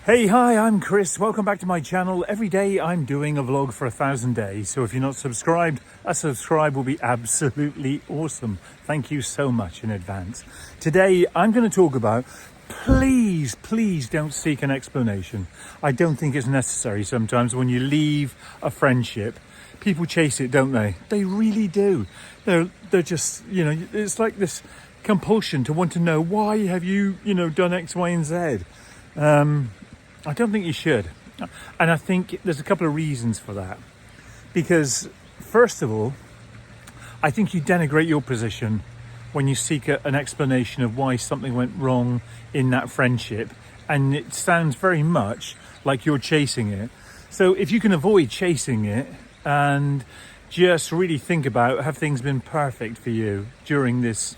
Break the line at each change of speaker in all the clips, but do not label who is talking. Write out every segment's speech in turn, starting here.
Hey, hi, I'm Chris. Welcome back to my channel. Every day I'm doing a vlog for 1,000 days. So if you're not subscribed, a subscribe will be absolutely awesome. Thank you so much in advance. Today I'm going to talk about, please don't seek an explanation. I don't think it's necessary sometimes when you leave a friendship. People chase it, don't they? They really do. They're just, it's like this compulsion to want to know, why have you, done X, Y, and Z? I don't think you should. And I think there's a couple of reasons for that. Because, first of all, I think you denigrate your position when you seek an explanation of why something went wrong in that friendship. And it sounds very much like you're chasing it. So if you can avoid chasing it and just really think about, have things been perfect for you during this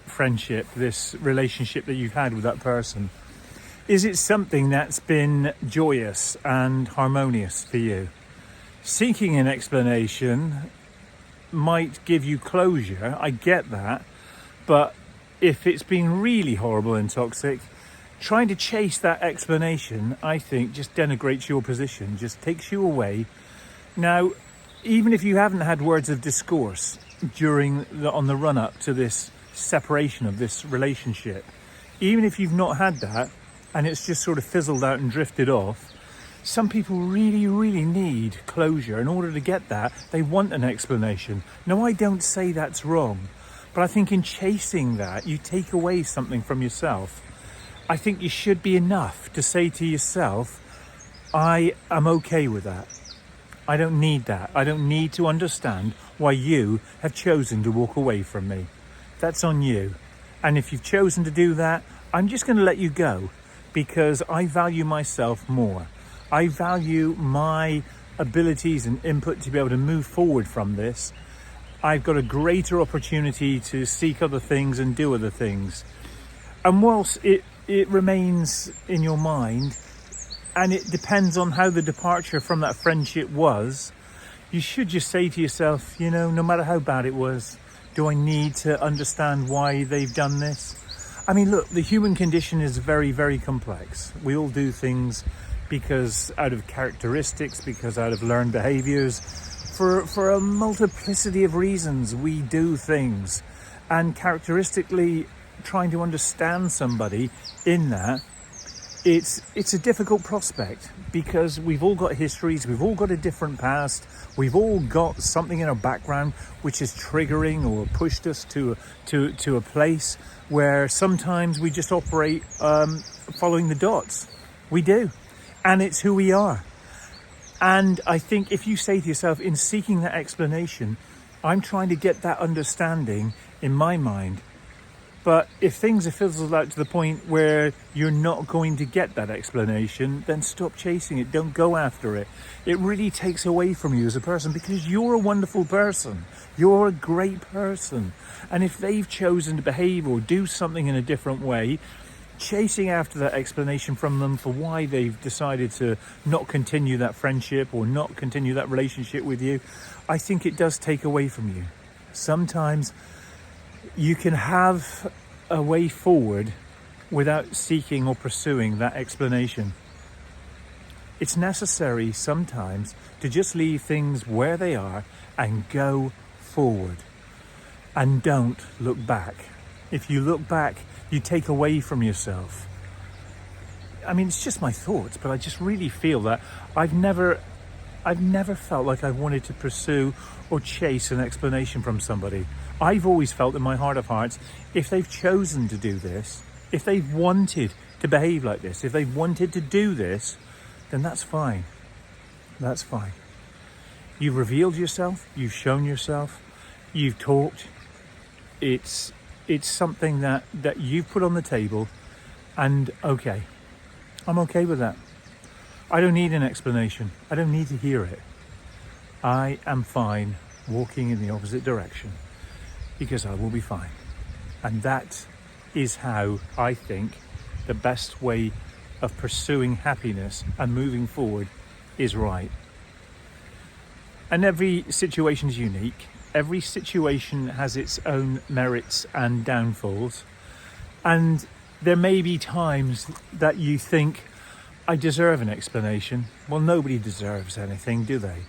friendship, this relationship that you've had with that person? Is it something that's been joyous and harmonious for you? Seeking an explanation might give you closure, I get that, but if it's been really horrible and toxic, trying to chase that explanation, I think, just denigrates your position, just takes you away. Now, even if you haven't had words of discourse on the run-up to this separation of this relationship, even if you've not had that, and it's just sort of fizzled out and drifted off, some people really need closure. In order to get that, they want an explanation. No, I don't say that's wrong, but I think in chasing that, you take away something from yourself. I think you should be enough to say to yourself, I am okay with that. I don't need that. I don't need to understand why you have chosen to walk away from me. That's on you. And if you've chosen to do that, I'm just going to let you go. Because I value myself more. I value my abilities and input to be able to move forward from this. I've got a greater opportunity to seek other things and do other things. And whilst it remains in your mind, and it depends on how the departure from that friendship was, you should just say to yourself, no matter how bad it was, do I need to understand why they've done this? I mean, look, the human condition is very complex. We all do things because out of characteristics, because out of learned behaviors, for a multiplicity of reasons we do things. And characteristically, trying to understand somebody in that, it's a difficult prospect because we've all got histories, we've all got a different past, we've all got something in our background which is triggering or pushed us to a place where sometimes we just operate following the dots. We do. And it's who we are. And I think if you say to yourself, in seeking that explanation, I'm trying to get that understanding in my mind. But if things are fizzled out to the point where you're not going to get that explanation, then stop chasing it. Don't go after it. It really takes away from you as a person because you're a wonderful person. You're a great person. And if they've chosen to behave or do something in a different way, chasing after that explanation from them for why they've decided to not continue that friendship or not continue that relationship with you, I think it does take away from you. Sometimes you can have a way forward without seeking or pursuing that explanation. It's necessary sometimes to just leave things where they are and go forward. And don't look back. If you look back, you take away from yourself. I mean, it's just my thoughts, but I just really feel that I've never felt like I wanted to pursue or chase an explanation from somebody. I've always felt in my heart of hearts, if they've chosen to do this, if they've wanted to behave like this, if they've wanted to do this, then that's fine. That's fine. You've revealed yourself, you've shown yourself, you've talked. It's something that you've put on the table, and okay, I'm okay with that. I don't need an explanation. I don't need to hear it. I am fine walking in the opposite direction because I will be fine. And that is how I think the best way of pursuing happiness and moving forward is right. And every situation is unique. Every situation has its own merits and downfalls. And there may be times that you think, I deserve an explanation. Well, nobody deserves anything, do they?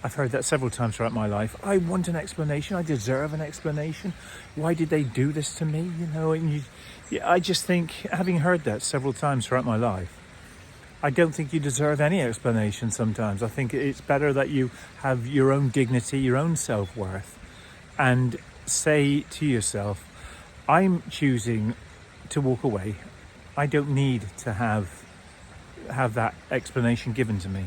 I've heard that several times throughout my life. I want an explanation. I deserve an explanation. Why did they do this to me? You know, and I just think, having heard that several times throughout my life, I don't think you deserve any explanation sometimes. I think it's better that you have your own dignity, your own self-worth, and say to yourself, I'm choosing to walk away. I don't need to have that explanation given to me.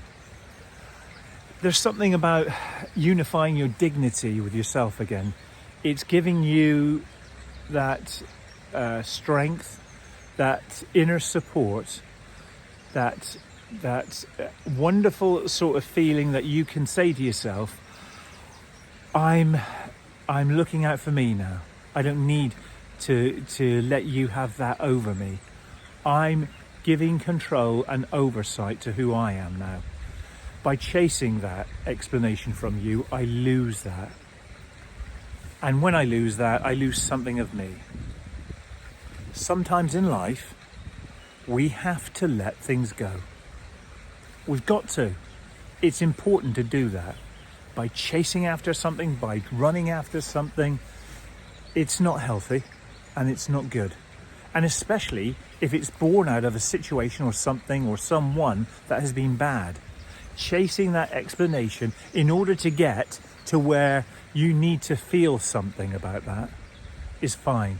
There's something about unifying your dignity with yourself again. It's giving you that strength, that inner support, that wonderful sort of feeling that you can say to yourself, I'm looking out for me now. I don't need to let you have that over me. I'm giving control and oversight to who I am now. By chasing that explanation from you, I lose that. And when I lose that, I lose something of me. Sometimes in life, we have to let things go. We've got to. It's important to do that. By chasing after something, by running after something, it's not healthy and it's not good. And especially if it's born out of a situation or something or someone that has been bad. Chasing that explanation in order to get to where you need to feel something about that is fine.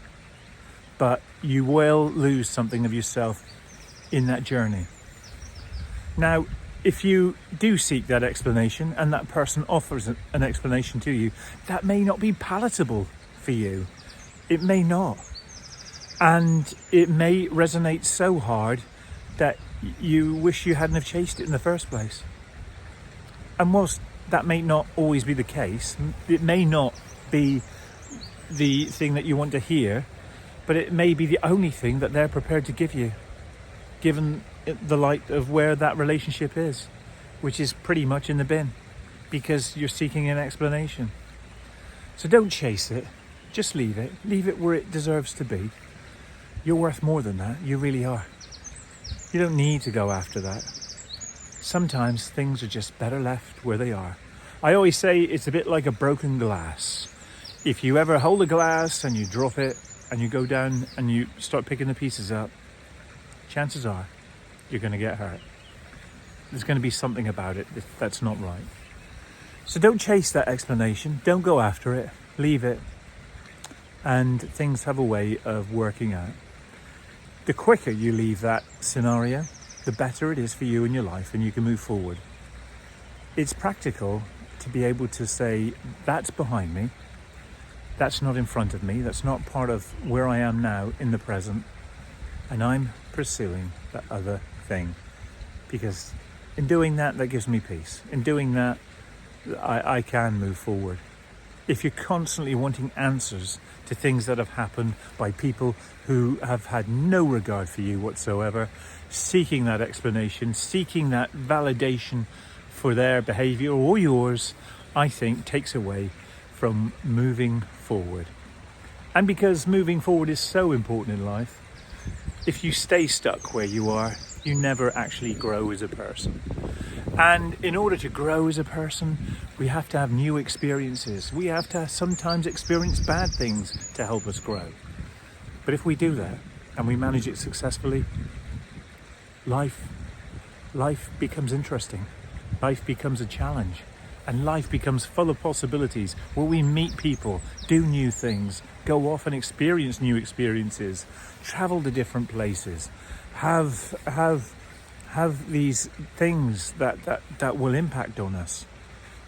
But you will lose something of yourself in that journey. Now, if you do seek that explanation and that person offers an explanation to you, that may not be palatable for you. It may not. And it may resonate so hard that you wish you hadn't have chased it in the first place. And whilst that may not always be the case, it may not be the thing that you want to hear, but it may be the only thing that they're prepared to give you, given the light of where that relationship is, which is pretty much in the bin, because you're seeking an explanation. So don't chase it, just leave it. Leave it where it deserves to be. You're worth more than that, you really are. You don't need to go after that. Sometimes things are just better left where they are. I always say it's a bit like a broken glass. If you ever hold a glass and you drop it and you go down and you start picking the pieces up, chances are you're going to get hurt. There's going to be something about it that's not right. So don't chase that explanation. Don't go after it. Leave it. And things have a way of working out. The quicker you leave that scenario, the better it is for you in your life and you can move forward. It's practical to be able to say, that's behind me. That's not in front of me. That's not part of where I am now in the present. And I'm pursuing that other thing. Because in doing that, that gives me peace. In doing that, I can move forward. If you're constantly wanting answers to things that have happened by people who have had no regard for you whatsoever, seeking that explanation, seeking that validation for their behaviour or yours, I think takes away from moving forward. And because moving forward is so important in life, if you stay stuck where you are, you never actually grow as a person. And in order to grow as a person, we have to have new experiences. We have to sometimes experience bad things to help us grow. But if we do that and we manage it successfully, life becomes interesting. Life becomes a challenge. And life becomes full of possibilities where we meet people, do new things, go off and experience new experiences, travel to different places, have these things that will impact on us.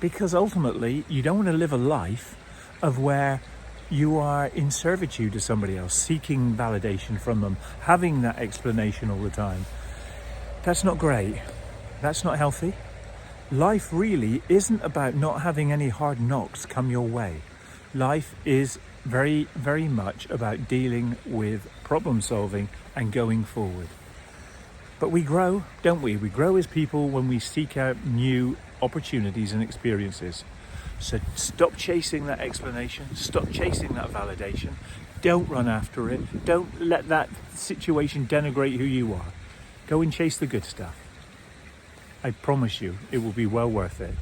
Because ultimately, you don't want to live a life of where you are in servitude to somebody else, seeking validation from them, having that explanation all the time. That's not great. That's not healthy. Life really isn't about not having any hard knocks come your way. Life is very, very much about dealing with problem solving and going forward. But we grow, don't we? We grow as people when we seek out new opportunities and experiences. So stop chasing that explanation, stop chasing that validation. Don't run after it. Don't let that situation denigrate who you are. Go and chase the good stuff. I promise you it will be well worth it.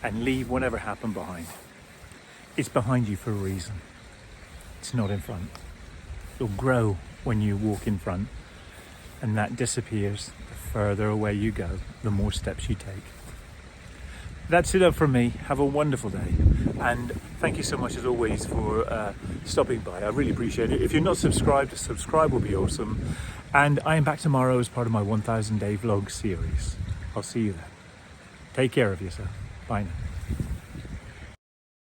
And leave whatever happened behind. It's behind you for a reason. It's not in front. It'll grow when you walk in front, and that disappears. The further away you go, the more steps you take. That's it up from me. Have a wonderful day, and thank you so much as always for stopping by. I really appreciate it. If you're not subscribed, subscribe will be awesome. And I am back tomorrow as part of my 1000 day vlog series. I'll see you then. Take care of yourself. Bye now.